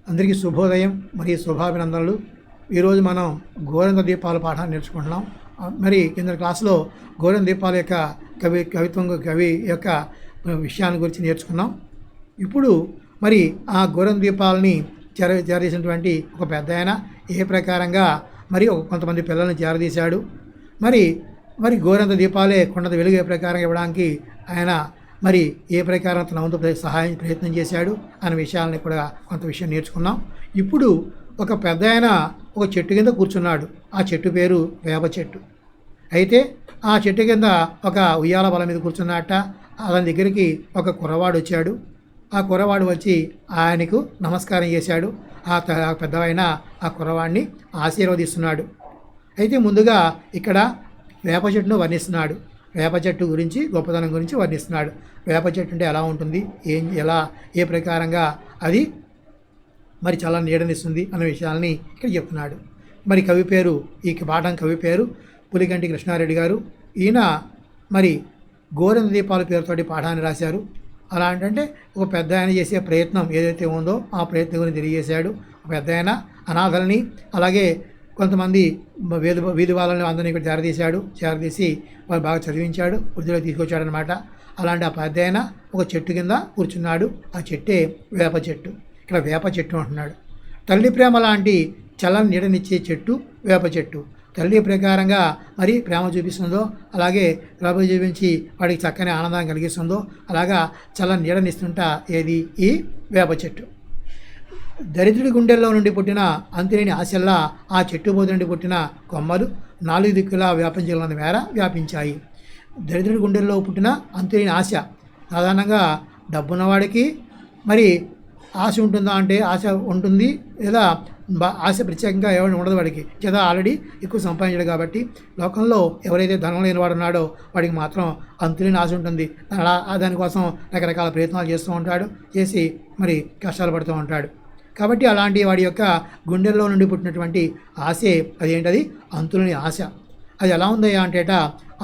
అందరికీ శుభోదయం మరియు శుభాభినందనలు. ఈరోజు మనం గోరంత దీపాల పాఠాన్ని నేర్చుకుంటున్నాం. మరి కింద క్లాసులో గోరంత దీపాల యొక్క కవి యొక్క విషయాన్ని గురించి నేర్చుకున్నాం. ఇప్పుడు మరి ఆ గోరంత దీపాలని చేరదీసినటువంటి ఒక పెద్ద ఆయన ఏ ప్రకారంగా మరి కొంతమంది పిల్లల్ని చేరదీశాడు. మరి గోరంత దీపాలే కొండంత వెలుగు ఏ ప్రకారంగా ఇవ్వడానికి ఆయన మరి ఏ ప్రకారం తన వంతు ప్రయత్నం చేశాడు అనే విషయాలని కూడా కొంత విషయం నేర్చుకున్నాం. ఇప్పుడు ఒక పెద్ద ఆయన ఒక చెట్టు కింద కూర్చున్నాడు. ఆ చెట్టు పేరు వేప చెట్టు. అయితే ఆ చెట్టు కింద ఒక ఉయ్యాల బల మీద కూర్చున్నట్ట. అతని దగ్గరికి ఒక కుర్రవాడు వచ్చాడు. ఆ కుర్రవాడు వచ్చి ఆయనకు నమస్కారం చేశాడు. ఆ పెద్ద ఆయన ఆ కుర్రవాడిని ఆశీర్వదిస్తున్నాడు. అయితే ముందుగా ఇక్కడ వేప చెట్టును వర్ణిస్తున్నాడు. వేప చెట్టు గురించి గొప్పతనం గురించి వర్ణిస్తున్నాడు. వేప చెట్టు అంటే ఎలా ఉంటుంది, ఏ ప్రకారంగా అది మరి చాలా నీడనిస్తుంది అనే విషయాల్ని ఇక్కడ చెప్తున్నాడు. మరి ఈ పాఠం కవి పేరు పులికంటి కృష్ణారెడ్డి గారు. ఈయన మరి గోరంత దీపాల పేరుతోటి పాఠాన్ని రాశారు. అలా అంటే ఒక పెద్ద ఆయన చేసే ప్రయత్నం ఏదైతే ఉందో ఆ ప్రయత్నం గురించి తెలియజేశాడు. ఒక పెద్ద ఆయన అనాథల్ని అలాగే కొంతమంది వీధి వాళ్ళని అందరినీ ఇక్కడ చేరదీసి వాళ్ళు బాగా చదివించాడు, వృద్ధిలో తీసుకొచ్చాడు అనమాట. అలాంటి ఆ పెద్ద ఆయన ఒక చెట్టు కింద కూర్చున్నాడు. ఆ చెట్టే వేప చెట్టు. ఇక్కడ వేప చెట్టు అంటున్నాడు. తల్లి ప్రేమ లాంటి చల్లని నీడనిచ్చే చెట్టు వేప చెట్టు. తల్లి ప్రకారంగా మరి ప్రేమ చూపిస్తుందో అలాగే ప్రేమ చూపించి వాడికి చక్కని ఆనందాన్ని కలిగిస్తుందో అలాగా చల్లని నీడనిస్తుంటా ఏది ఈ వేప చెట్టు. దరిద్రుడి గుండెల్లో నుండి పుట్టిన అంతులేని ఆశల్లా ఆ చెట్టు బోధ నుండి పుట్టిన కొమ్మలు 4 దిక్కులా వ్యాపించాలన్న మేర వ్యాపించాయి. దరిద్రుడి గుండెల్లో పుట్టిన అంతులేని ఆశ. సాధారణంగా డబ్బున్నవాడికి మరి ఆశ ఉంటుందా అంటే ఆశ ఉంటుంది, లేదా ఆశ ప్రత్యేకంగా ఎవరిని ఉండదు వాడికి. చేత ఆల్రెడీ ఎక్కువ సంపాదించాడు కాబట్టి లోకంలో ఎవరైతే ధనం లేని వాడు ఉన్నాడో వాడికి మాత్రం అంతులేని ఆశ ఉంటుంది. దానికోసం రకరకాల ప్రయత్నాలు చేస్తూ ఉంటాడు, చేసి మరి కష్టాలు పడుతూ ఉంటాడు. కాబట్టి అలాంటి వాడి యొక్క గుండెల్లో నుండి పుట్టినటువంటి ఆశే అదేంటది అంతులేని ఆశ. అది ఎలా ఉందయ్యా అంటేట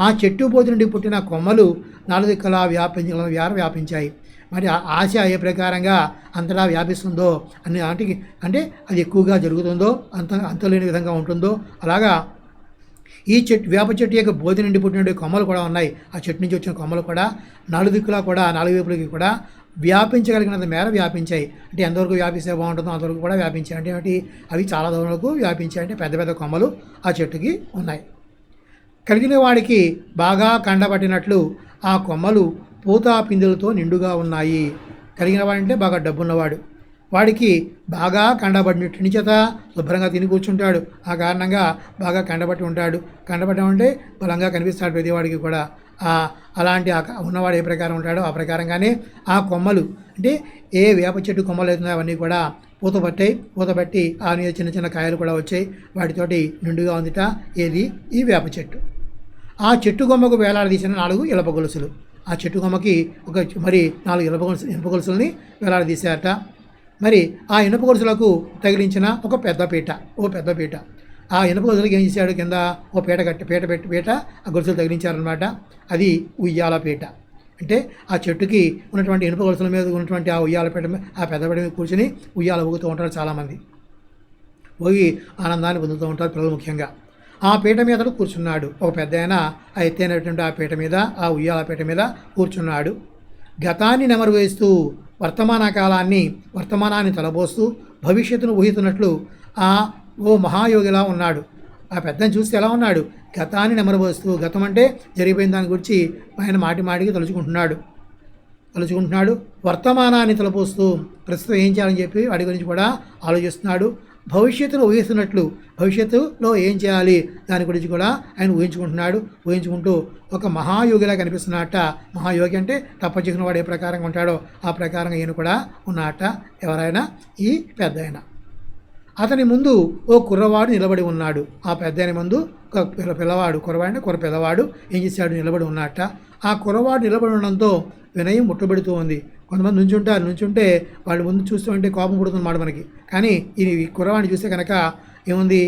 ఆ చెట్టు పోతు నుండి పుట్టిన కొమ్మలు 4 దిక్కులా వ్యాపించాయి. మరి ఆ ఆశ ఏ ప్రకారంగా అంతటా వ్యాపిస్తుందో అంటే అది ఎక్కువగా జరుగుతుందో అంతలేని విధంగా ఉంటుందో అలాగా ఈ వేప చెట్టు యొక్క బోధి నుండి పుట్టిన కొమ్మలు కూడా ఉన్నాయి. ఆ చెట్టు నుంచి వచ్చిన కొమ్మలు కూడా 4 దిక్కులా కూడా 4 వైపులకి కూడా వ్యాపించగలిగినంత మేర వ్యాపించాయి. అంటే ఎంతవరకు వ్యాపిస్తే బాగుంటుందో అంతవరకు కూడా వ్యాపించాయి. అంటే అవి చాలా దూరం వరకు వ్యాపించాయి. అంటే పెద్ద పెద్ద కొమ్మలు ఆ చెట్టుకి ఉన్నాయి. కలిగిన వాడికి బాగా కండబట్టినట్లు ఆ కొమ్మలు పూతా పిందులతో నిండుగా ఉన్నాయి. కలిగిన వాడంటే బాగా డబ్బున్నవాడు. వాడికి బాగా కండబడినట్టు చేత శుభ్రంగా తిని కూర్చుంటాడు. ఆ కారణంగా బాగా కండబట్టి ఉంటాడు. కండబట్టం అంటే బలంగా కనిపిస్తాడు ప్రతివాడికి కూడా. అలాంటి ఉన్నవాడు ఏ ప్రకారం ఉంటాడో ఆ ప్రకారంగానే ఆ కొమ్మలు అంటే ఏ వేప చెట్టు కొమ్మలు అవుతున్నాయో అవన్నీ కూడా పూతబట్టి ఆ మీద చిన్న చిన్న కాయలు కూడా వచ్చాయి. వాటితోటి నిండుగా ఉందిట ఏది ఈ వేప చెట్టు. ఆ చెట్టు కొమ్మకు వేలాడదీసిన 4 ఇనప గొలుసులు. ఆ చెట్టు కొమ్మకి మరి 4 ఇనప గొలుసులని వేలాడదీశారట. మరి ఆ ఇనప గొలుసులకు తగిలించిన ఒక పెద్ద పీట. ఆ ఇనప గొలుసులకు ఏం చేశాడు, కింద ఓ పీట ఆ గొలుసులు తగిలించారనమాట. అది ఉయ్యాల పీట. అంటే ఆ చెట్టుకి ఉన్నటువంటి ఇనుప గొలుసుల మీద ఉన్నటువంటి ఆ ఉయ్యాల పీట ఆ పెద్ద పీట మీద కూర్చొని ఉయ్యాల ఊగుతూ ఉంటారు చాలామంది. ఊగి ఆనందాన్ని పొందుతూ ఉంటారు పిల్లలు ముఖ్యంగా. ఆ పీట మీద అతడు కూర్చున్నాడు. ఒక పెద్ద ఆయన ఆ ఎత్తైనటువంటి ఆ పీట మీద ఆ ఉయ్యాల పీట మీద కూర్చున్నాడు. గతాన్ని నెమరు వేస్తూ వర్తమానాన్ని తలబోస్తూ భవిష్యత్తును ఊహిస్తున్నట్లు ఓ మహాయోగిలా ఉన్నాడు. ఆ పెద్దని చూస్తే ఎలా ఉన్నాడు, గతాన్ని నెమరబోస్తూ, గతం అంటే జరిగిపోయిన దాని గురించి ఆయన మాటికి తలుచుకుంటున్నాడు. వర్తమానాన్ని తలపోస్తూ ప్రస్తుతం ఏం చేయాలని చెప్పి వాడి గురించి కూడా ఆలోచిస్తున్నాడు. భవిష్యత్తును ఊహిస్తున్నట్లు, భవిష్యత్తులో ఏం చేయాలి దాని గురించి కూడా ఆయన ఊహించుకుంటూ ఒక మహాయోగిలా కనిపిస్తున్నట్ట. మహాయోగి అంటే తప్పచేసిన వాడు ఏ ప్రకారంగా ఉంటాడో ఆ ప్రకారంగా ఈయన కూడా ఉన్నట్ట. ఎవరైనా ఈ పెద్ద ఆయన. అతని ముందు ఓ కుర్రవాడు నిలబడి ఉన్నాడు. ఆ పెద్ద ముందు ఒక పిల్లవాడు ఏం చేశాడు, నిలబడి ఉన్నట్ట. ఆ కుర్రవాడు నిలబడి ఉండడంతో వినయం ముట్టబెడుతూ ఉంది. కొంతమంది నుంచుంటే వాళ్ళు ముందు చూస్తూ ఉంటే కోపం పుడుతుందన్నమాట మనకి. కానీ ఈ కుర్రవాడిని చూస్తే కనుక ఏముంది,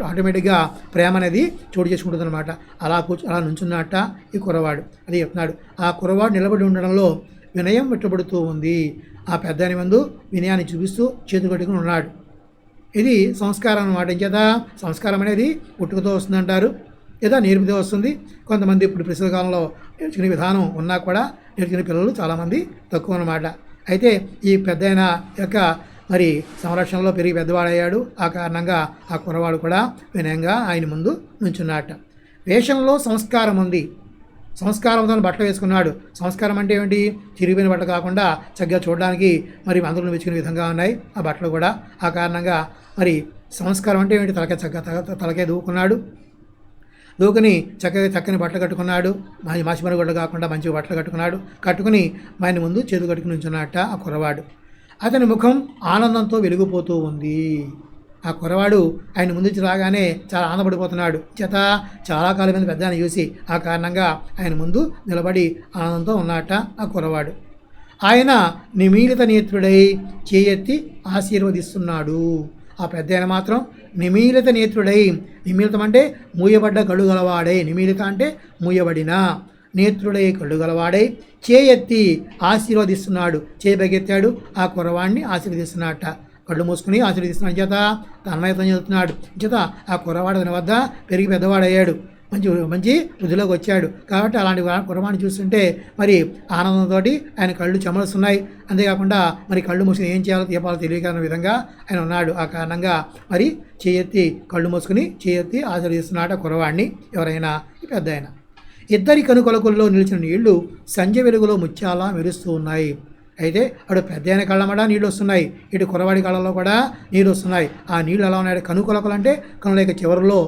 ఆటోమేటిక్గా ప్రేమ అనేది చోటు చేసుకుంటుంది అనమాట. అలా నుంచున్నట్ట ఈ కుర్రవాడు. అది చెప్తున్నాడు. ఆ కుర్రవాడు నిలబడి ఉండడంలో వినయం ముట్టబడుతూ ఉంది. ఆ పెద్దాయన ముందు వినయాన్ని చూపిస్తూ చేతులు కట్టుకుని ఉన్నాడు. ఇది సంస్కారం అన్నమాట. చేత సంస్కారం అనేది పుట్టుకతో వస్తుందంటారు, లేదా నేర్పితే వస్తుంది. కొంతమంది ఇప్పుడు ప్రస్తుత కాలంలో నేర్చుకునే విధానం ఉన్నా కూడా నేర్చుకునే పిల్లలు చాలామంది తక్కువ అన్నమాట. అయితే ఈ పెద్దాయన యొక్క మరి సంరక్షణలో పెరిగి పెద్దవాడయ్యాడు. ఆ కారణంగా ఆ కుర్రవాడు కూడా వినయంగా ఆయన ముందు నుంచున్నట్ట. వేషంలో సంస్కారం ఉంది. సంస్కారంతో బట్టలు వేసుకున్నాడు. సంస్కారం అంటే ఏమిటి? చిరిగిపోయిన బట్టలు కాకుండా చక్కగా చూడడానికి మరి అందరూ మెచ్చుకునే విధంగా ఉన్నాయి ఆ బట్టలు కూడా. ఆ కారణంగా మరి సంస్కారం అంటే ఏమిటి? తలకే దూకున్నాడు. దూకుని చక్కని బట్టలు కట్టుకున్నాడు. మాసిమరి గొడ్డలు కాకుండా మంచిగా బట్టలు కట్టుకుని ఆయన ముందు చేతులు కట్టుకుని ఉంచున్నట్ట ఆ కుర్రవాడు. అతని ముఖం ఆనందంతో వెలిగిపోతూ ఉంది. ఆ కుర్రవాడు ఆయన ముందు రాగానే చాలా ఆనందపడిపోతున్నాడు. చేత చాలా కాలం మంది పెద్ద చూసి ఆ కారణంగా ఆయన ముందు నిలబడి ఆనందంతో ఉన్నట్ట ఆ కుర్రవాడు. ఆయన నిమీలిత నేత్రుడై చేయెత్తి ఆశీర్వదిస్తున్నాడు. ఆ పెద్ద ఆయన మాత్రం నిమీలిత నేత్రుడై, నిమీలితం అంటే మూయబడ్డ కళ్ళు గలవాడై, నిమీలిత అంటే మూయబడిన, నేత్రుడై కళ్ళు గలవాడై చేయెత్తి ఆశీర్వదిస్తున్నాడు. చేయబెగెత్తాడు ఆ కుర్రవాడిని ఆశీర్వదిస్తున్నట్ట. కళ్ళు మూసుకుని ఆశీర్వదిస్తున్నాడు. చేత తన్మయత్వం చెబుతున్నాడు. చేత ఆ కుర్రవాడు తన వద్ద పెరిగి పెద్దవాడయ్యాడు, మంచి వృద్ధిలోకి వచ్చాడు. కాబట్టి అలాంటి కుర్రవాడిని చూస్తుంటే మరి ఆనందంతో ఆయన కళ్ళు చెమరుస్తున్నాయి. అంతేకాకుండా మరి కళ్ళు మూసుకుని ఏం చేయాలో తీపాలో తెలియకన్న విధంగా ఆయన ఉన్నాడు. ఆ కారణంగా మరి చేయెత్తి కళ్ళు మూసుకుని చేయెత్తి ఆశీర్వదిస్తున్నాడు ఆ కుర్రవాడిని. ఎవరైనా పెద్ద ఆయన. ఇద్దరి కనుకొలకుల్లో నిలిచిన నీళ్లు సంజ వెలుగులో ముత్యాలా మెరుస్తూ ఉన్నాయి. అయితే అటు పెద్ద ఆయన కళ్ళమడా నీళ్ళు వస్తున్నాయి, ఇటు కుర్రవాడి కళ్ళలో కూడా నీళ్ళు వస్తున్నాయి. ఆ నీళ్ళు ఎలా ఉన్నాయి? కనుకొలకలు అంటే కనుల యొక్క చివరిలో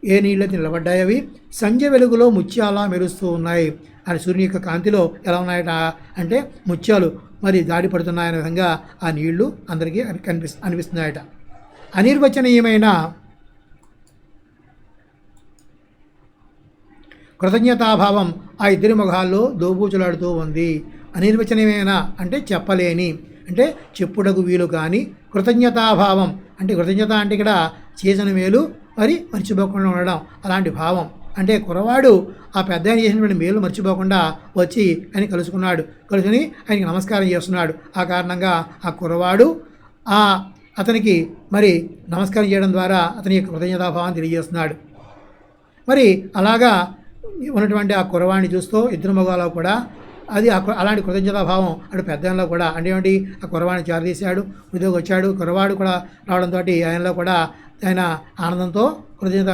ఏ నీళ్ళైతే నిలబడ్డాయి అవి సంజ వెలుగులో ముత్యాలా మెరుస్తూ ఉన్నాయి. అని సూర్యుని యొక్క కాంతిలో ఎలా ఉన్నాయట అంటే ముత్యాలు మరి దాడి పడుతున్నాయనే విధంగా ఆ నీళ్లు అందరికీ అనిపిస్తున్నాయట. అనిర్వచనీయమైన కృతజ్ఞతాభావం ఆ ఇద్దరి ముఖాల్లో దోబూచులాడుతూ ఉంది. అనిర్వచనీయమైన అంటే చెప్పలేని, అంటే చెప్పుటకు వీలు కానీ, కృతజ్ఞతాభావం అంటే కృతజ్ఞత అంటే ఇక్కడ చేసిన మేలు మరి మర్చిపోకుండా ఉండడం, అలాంటి భావం. అంటే కుర్రవాడు ఆ పెద్ద ఆయన చేసినటువంటి మేలు మర్చిపోకుండా వచ్చి ఆయన కలుసుకుని ఆయనకి నమస్కారం చేస్తున్నాడు. ఆ కారణంగా ఆ కుర్రవాడు అతనికి మరి నమస్కారం చేయడం ద్వారా అతని యొక్క కృతజ్ఞతాభావాన్ని తెలియజేస్తున్నాడు. మరి అలాగా ఉన్నటువంటి ఆ కుర్రవాడిని చూస్తూ ఇద్దరు మగవాళ్ళు కూడా అది అలాంటి కృతజ్ఞతాభావం అటు పెద్దలో కూడా అంటే ఏమిటి? ఆ కుర్రవాడిని చేరదీశాడు, ఉద్యోగం వచ్చాడు. కుర్రవాడు కూడా రావడంతో ఆయనలో కూడా ఆయన ఆనందంతో కృతజ్ఞత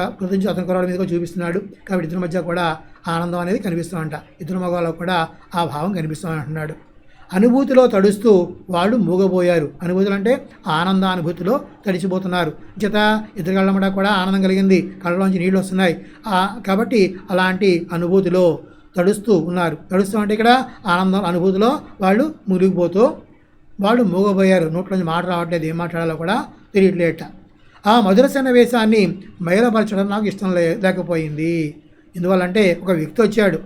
అతని కుర్రవాడి మీద చూపిస్తున్నాడు. కాబట్టి ఇద్దరి మధ్య కూడా ఆనందం అనేది కనిపిస్తూ ఇద్దరు మగవాళ్ళకు కూడా ఆ భావం కనిపిస్తూ అంటున్నాడు. అనుభూతిలో తడుస్తూ వాళ్ళు మూగబోయారు. అనుభూతులు అంటే ఆనందానుభూతిలో తడిచిపోతున్నారు. చేత ఇద్దరు కళ్ళ కూడా ఆనందం కలిగింది, కళ్ళలోంచి నీళ్ళు వస్తున్నాయి. కాబట్టి అలాంటి అనుభూతిలో తడుస్తూ ఉన్నారు. తడుస్తూ అంటే ఇక్కడ ఆనందం అనుభూతిలో వాళ్ళు మునిగిపోతూ వాళ్ళు మూగబోయారు. నోట్లోంచి మాట రావట్లేదు, ఏం మాట్లాడాలో కూడా తెలియట్లేట. ఆ మధుర సన్నివేశాన్ని మైలపరచడం నాకు ఇష్టం లేకపోయింది. ఎందువల్లంటే ఒక వ్యక్తి వచ్చాడు,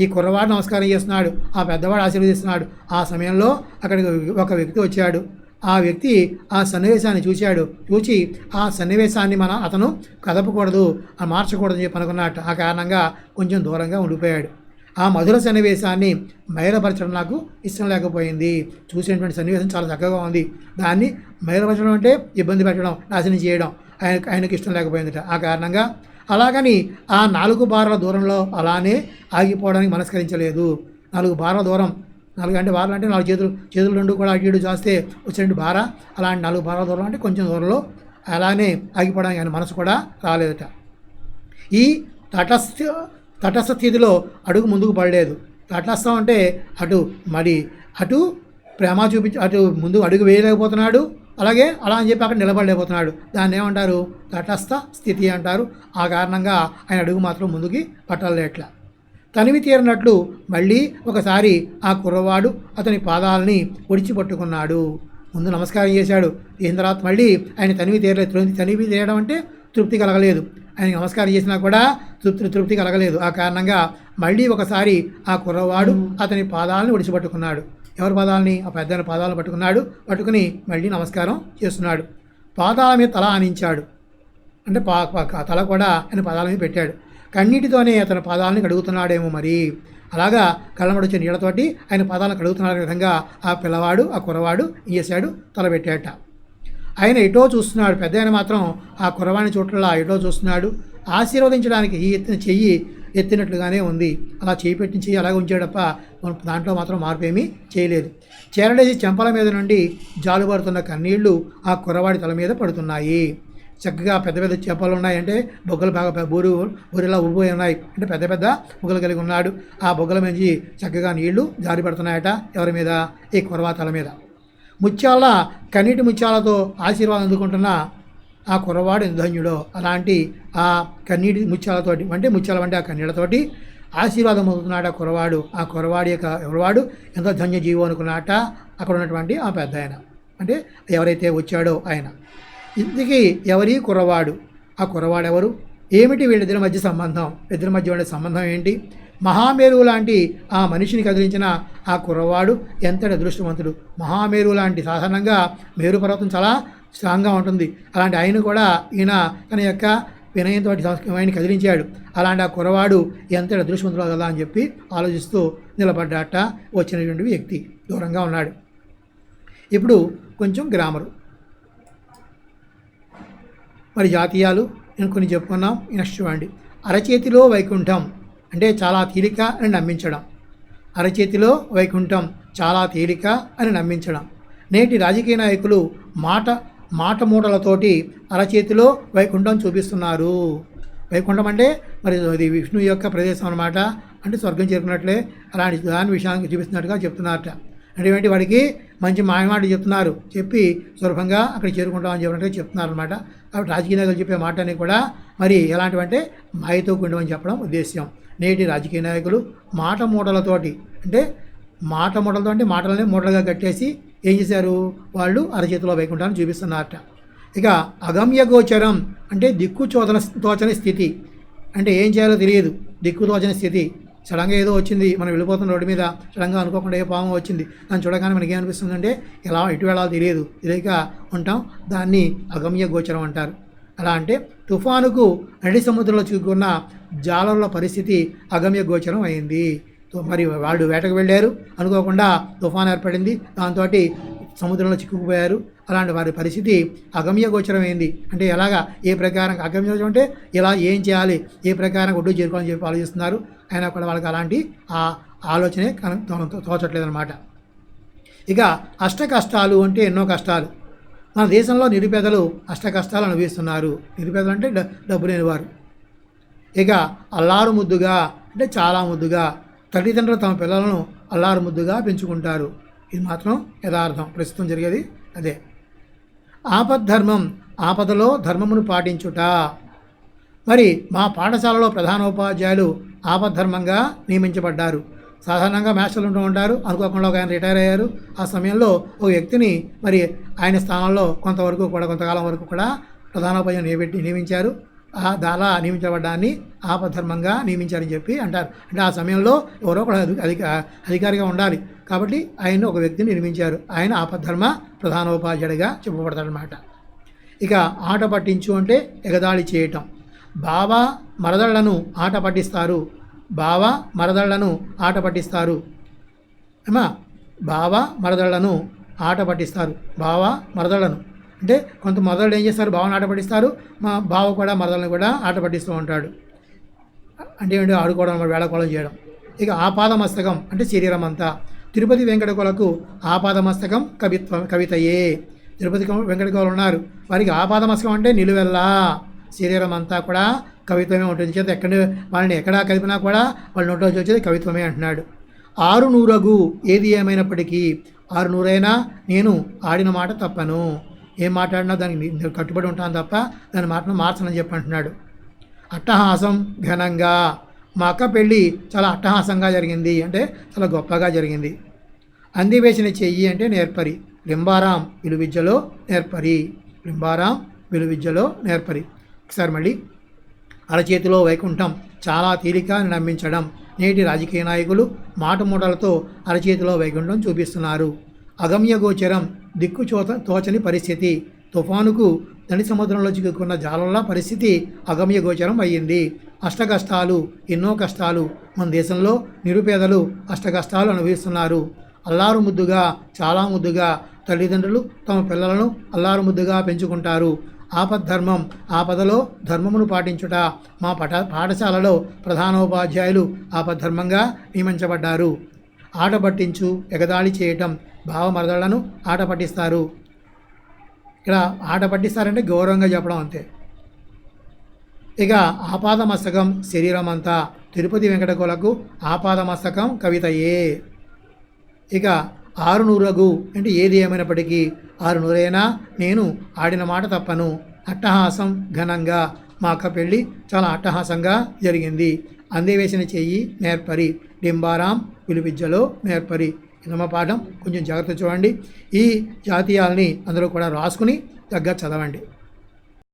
ఈ కుర్రవాడు నమస్కారం చేస్తున్నాడు, ఆ పెద్దవాడు ఆశీర్వదిస్తున్నాడు. ఆ సమయంలో అక్కడికి ఒక వ్యక్తి వచ్చాడు. ఆ వ్యక్తి ఆ సన్నివేశాన్ని చూసి ఆ సన్నివేశాన్ని అతను కదపకూడదు, మార్చకూడదని చెప్పి అనుకున్నట్టు. ఆ కారణంగా కొంచెం దూరంగా ఉండిపోయాడు. ఆ మధుర సన్నివేశాన్ని మైలపరచడం నాకు ఇష్టం లేకపోయింది. చూసినటువంటి సన్నివేశం చాలా చక్కగా ఉంది, దాన్ని మైలపరచడం అంటే ఇబ్బంది పెట్టడం, నాశనం చేయడం ఆయనకి ఇష్టం లేకపోయిందట. ఆ కారణంగా అలాగని ఆ 4 బార్ల దూరంలో అలానే ఆగిపోవడానికి మనస్కరించలేదు. 4 బార్ల దూరం, 4 అంటే బార్లు అంటే 4 చేతులు 2 కూడా అటు ఇటు చేస్తే వచ్చేటువంటి బార, అలాంటి 4 బార్ల దూరం అంటే కొంచెం దూరంలో అలానే ఆగిపోవడానికి ఆయన మనసు కూడా రాలేదట. ఈ తటస్థ స్థితిలో అడుగు ముందుకు పడలేదు. తటస్థం అంటే అటు ప్రేమ చూపించి అటు ముందు అడుగు వేయలేకపోతున్నాడు, అలాగే అలా అని చెప్పి అక్కడ నిలబడలేకపోతున్నాడు. దాన్ని ఏమంటారు? తటస్థ స్థితి అంటారు. ఆ కారణంగా ఆయన అడుగు మాత్రం ముందుకి పట్టలేట్లా. తనివి తీరినట్లు మళ్ళీ ఒకసారి ఆ కుర్రవాడు అతని పాదాలని ఒడిచి పట్టుకున్నాడు. ముందు నమస్కారం చేశాడు, చేసిన తర్వాత మళ్ళీ ఆయన తనివి తీరలేదు. తనివి తీరడం అంటే తృప్తి కలగలేదు. ఆయనకి నమస్కారం చేసినా కూడా తృప్తి కలగలేదు. ఆ కారణంగా మళ్ళీ ఒకసారి ఆ కుర్రవాడు అతని పాదాలను ఒడిచిపట్టుకున్నాడు. ఎవరి పాదాలని? ఆ పెద్ద పాదాలను పట్టుకుని మళ్ళీ నమస్కారం చేస్తున్నాడు. పాదాల మీద తల ఆనించాడు, అంటే తల కూడా ఆయన పాదాల మీద పెట్టాడు. కన్నీటితోనే అతని పాదాలని కడుగుతున్నాడేమో మరి. అలాగా కళ్ళమడి వచ్చే నీళ్ళతోటి ఆయన పాదాలను కడుగుతున్న విధంగా ఆ పిల్లవాడు ఆ కుర్రవాడు ఏం చేశాడు, తలపెట్టాట. ఆయన ఎటో చూస్తున్నాడు. పెద్ద ఆయన మాత్రం ఆ కుర్రవాడిని చూడలా ఎటో చూస్తున్నాడు. ఆశీర్వదించడానికి ఈ ఎత్తిన చెయ్యి ఎత్తినట్లుగానే ఉంది. అలా చేయి పెట్టిన చెయ్యి అలాగే ఉంచాడప్ప దాంట్లో మాత్రం మార్పు ఏమీ చేయలేదు. చేరడేసి చెంపల మీద నుండి జాలుబారుతున్న కన్నీళ్లు ఆ కుర్రవాడి తల మీద పడుతున్నాయి. చక్కగా పెద్ద పెద్ద చెంపలు ఉన్నాయంటే బొగ్గలు బాగా బూరిలా ఉబ్బోయి ఉన్నాయి. అంటే పెద్ద పెద్ద బొగ్గలు కలిగి ఉన్నాడు. ఆ బొగ్గల నుంచి చక్కగా నీళ్లు జారి పడుతున్నాయట. ఎవరి మీద? ఈ కుర్రవా తల మీద. ముత్యాల కన్నీటి ముత్యాలతో ఆశీర్వాదం అందుకుంటున్న ఆ కుర్రవాడు ధన్యుడో. అలాంటి ఆ కన్నీటి ముత్యాలతోటి అంటే ముత్యాల వంటి ఆ కన్నీళ్లతోటి ఆశీర్వాదం పొందుతున్నాడు ఆ కుర్రవాడు. ఆ కుర్రవాడి యొక్క ఎవరవాడు ఎంతో ధన్య జీవో అనుకున్నట అక్కడ ఉన్నటువంటి ఆ పెద్ద ఆయన, అంటే ఎవరైతే వచ్చాడో ఆయన. ఇందుకీ ఎవరి కుర్రవాడు? ఆ కుర్రవాడు ఎవరు? ఏమిటి వీళ్ళిద్దరి మధ్య సంబంధం? ఇద్దరి మధ్య ఉండే సంబంధం ఏంటి? మహామేరువు లాంటి ఆ మనిషిని కదిలించిన ఆ కుర్రవాడు ఎంతటి అదృష్టవంతుడు. మహామేరువు లాంటి, సాధారణంగా మేరు పర్వతం చాలా స్ట్రాంగ్గా ఉంటుంది. అలాంటి ఆయన కూడా ఈయన తన యొక్క వినయంతో ఆయన కదిలించాడు. అలాంటి ఆ కుర్రవాడు ఎంతటి అదృష్టవంతుడు కదా అని చెప్పి ఆలోచిస్తూ నిలబడ్డాట వచ్చినటువంటి వ్యక్తి. దూరంగా ఉన్నాడు. ఇప్పుడు కొంచెం గ్రామరు, మరి జాతీయాలు నేను కొన్ని చెప్పుకున్నాం. నెక్స్ట్ చూడండి. అరచేతిలో వైకుంఠం అంటే చాలా తేలిక అని నమ్మించడం. అరచేతిలో వైకుంఠం చాలా తేలిక అని నమ్మించడం. నేటి రాజకీయ నాయకులు మాట మూటలతోటి అరచేతిలో వైకుంఠం చూపిస్తున్నారు. వైకుంఠం అంటే మరి ఇది విష్ణు యొక్క ప్రదేశం అన్నమాట. అంటే స్వర్గం చేరుకున్నట్లే అలాంటి దాని విషయానికి చూపిస్తున్నట్టుగా చెప్తున్నారట. అంటే ఏంటి, వాడికి మంచి మాయమాట చెప్తున్నారు. చెప్పి సులభంగా అక్కడ చేరుకుంటామని చెప్పినట్టుగా చెప్తున్నారు అనమాట. కాబట్టి రాజకీయ నాయకులు చెప్పే మాటని కూడా మరి ఎలాంటివంటే మాయతో కూడినవని చెప్పడం ఉద్దేశ్యం. నేటి రాజకీయ నాయకులు మాట మూటలతోటి అంటే మూటలతో అంటే మాటలనే మూటలుగా కట్టేసి ఏం చేశారు, వాళ్ళు అరచేతిలో వైకుంఠాన్ని చూపిస్తున్నారట. ఇక అగమ్య గోచరం అంటే తోచని స్థితి. అంటే ఏం చేయాలో తెలియదు, తోచని స్థితి. సడన్గా ఏదో వచ్చింది, మనం వెళ్ళిపోతున్న రోడ్డు మీద సడన్గా అనుకోకుండా ఏ పాము వచ్చింది, దాన్ని చూడగానే మనకి ఏమనిపిస్తుందంటే ఎలా ఎటు వెళ్ళాలో తెలియక ఉంటాం. దాన్ని అగమ్య గోచరం అంటారు. అలా అంటే తుఫానుకు నడి సముద్రంలో చిక్కుకున్న జాలర్ల పరిస్థితి అగమ్య గోచరం అయింది. మరి వాళ్ళు వేటకు వెళ్ళారు, అనుకోకుండా తుఫాను ఏర్పడింది, దాంతో సముద్రంలో చిక్కుకుపోయారు. అలాంటి వారి పరిస్థితి అగమ్య గోచరం అయింది. అంటే ఎలాగా, ఏ ప్రకారం అగమ్య గోచరం అంటే ఇలా ఏం చేయాలి, ఏ ప్రకారం ఒడ్డు చేరుకోవాలని చెప్పి ఆలోచిస్తున్నారు. అయినా కూడా వాళ్ళకి అలాంటి ఆ ఆలోచనే తోచట్లేదన్నమాట. ఇక అష్ట కష్టాలు అంటే ఎన్నో కష్టాలు. మన దేశంలో నిరుపేదలు అష్ట కష్టాలు అనుభవిస్తున్నారు. నిరుపేదలు అంటే డబ్బు లేనివారు. ఇక అల్లారు ముద్దుగా అంటే చాలా ముద్దుగా తల్లిదండ్రులు తమ పిల్లలను అల్లారు ముద్దుగా పెంచుకుంటారు. ఇది మాత్రం యథార్థం, ప్రస్తుతం జరిగేది అదే. ఆపద్ధర్మం ఆపదలో ధర్మమును పాటించుట. మరి మా పాఠశాలలో ప్రధానోపాధ్యాయులు ఆపద్ధర్మంగా నియమించబడ్డారు. సాధారణంగా మాస్టర్లు ఉంటూ ఉంటారు, అనుకోకుండా ఒక ఆయన రిటైర్ అయ్యారు. ఆ సమయంలో ఒక వ్యక్తిని మరి ఆయన స్థానంలో కొంతకాలం వరకు కూడా ప్రధానోపాధ్యాయులు నియమించారు. దాలా నియమించబడ్డాన్ని ఆపద్ధర్మంగా నియమించారని చెప్పి అంటారు. అంటే ఆ సమయంలో ఎవరో కూడా అధికారిగా ఉండాలి కాబట్టి ఆయన్ని ఒక వ్యక్తిని నిర్మించారు. ఆయన ఆపద్ధర్మ ప్రధానోపాధ్యాయుడిగా చెప్పబడతాడనమాట. ఇక ఆట పట్టించు అంటే ఎగదాళి చేయటం. బావ మరదళ్లను ఆట పట్టిస్తారు. బావ మరదళ్లను అంటే కొంత మరదళ్ళు ఏం చేస్తారు, బావను ఆట పట్టిస్తారు. మా బావ కూడా మరదళ్ళని కూడా ఆట పట్టిస్తూ ఉంటాడు. అంటే ఏంటి, ఆడుకోవడం, వేళకోళం చేయడం. ఇక ఆపాదమస్తకం అంటే శరీరం అంతా. తిరుపతి వెంకటకోలకు ఆపాదమస్తకం కవితయే. తిరుపతి వెంకటకోలు ఉన్నారు, వారికి ఆపాదమస్తకం అంటే నిలువెల్లా శరీరం అంతా కూడా కవిత్వమే ఉంటుంది. చేత వాళ్ళని ఎక్కడా కదిపినా కూడా వాళ్ళ నోట్లో వచ్చేది కవిత్వమే అంటున్నాడు. 600 ఏది ఏమైనప్పటికీ 600 నేను ఆడిన మాట తప్పను. ఏం మాట్లాడినా దానికి కట్టుబడి ఉంటాను తప్ప దాని మాటను మార్చనని చెప్పి అంటున్నాడు. అట్టహాసం ఘనంగా. మా అక్క పెళ్ళి చాలా అట్టహాసంగా జరిగింది, అంటే చాలా గొప్పగా జరిగింది. అందివేసిన చెయ్యి అంటే నేర్పరి. లింబారాం విలువిద్యలో నేర్పరి. ఒకసారి మళ్ళీ. అరచేతిలో వైకుంఠం చాలా తేలిక అని నమ్మించడం. నేటి రాజకీయ నాయకులు మాటమూటలతో అరచేతిలో వైకుంఠం చూపిస్తున్నారు. అగమ్య గోచరం తోచని పరిస్థితి. తుఫానుకు నడి సముద్రంలో చిక్కుకున్న జాలర్ల పరిస్థితి అగమ్య గోచరం అయ్యింది. అష్టకష్టాలు, ఎన్నో కష్టాలు. మన దేశంలో నిరుపేదలు అష్టకష్టాలు అనుభవిస్తున్నారు. అల్లారు ముద్దుగా, చాలా ముద్దుగా తల్లిదండ్రులు తమ పిల్లలను అల్లారు ముద్దుగా పెంచుకుంటారు. ఆపద్ధర్మం, ఆపదలో ధర్మమును పాటించుట. మా పాఠశాలలో ప్రధానోపాధ్యాయులు ఆపద్ధర్మంగా నియమించబడ్డారు. ఆట పట్టించు, ఎగదాళి చేయటం, భావమరదళ్లను ఆట పట్టిస్తారు. ఇక్కడ ఆట పట్టిస్తారంటే గౌరవంగా చెప్పడం అంతే. ఇక ఆపాదమస్తకం శరీరం అంతా. తిరుపతి వెంకటకులకు ఆపాదమస్తకం కవితయే. ఇక 600 అంటే ఏది ఏమైనప్పటికీ 600 నేను ఆడిన మాట తప్పను. అట్టహాసం ఘనంగా. మా అక్క పెళ్ళి చాలా అట్టహాసంగా జరిగింది. అందేవేసిన చెయ్యి నేర్పరి, డింబారాం విలువిద్యలో నేర్పరి. ఇదమ్మ పాఠం. కొంచెం జాగ్రత్త చూడండి. ఈ జాతీయాలని అందరూ కూడా రాసుకుని తగ్గ చదవండి.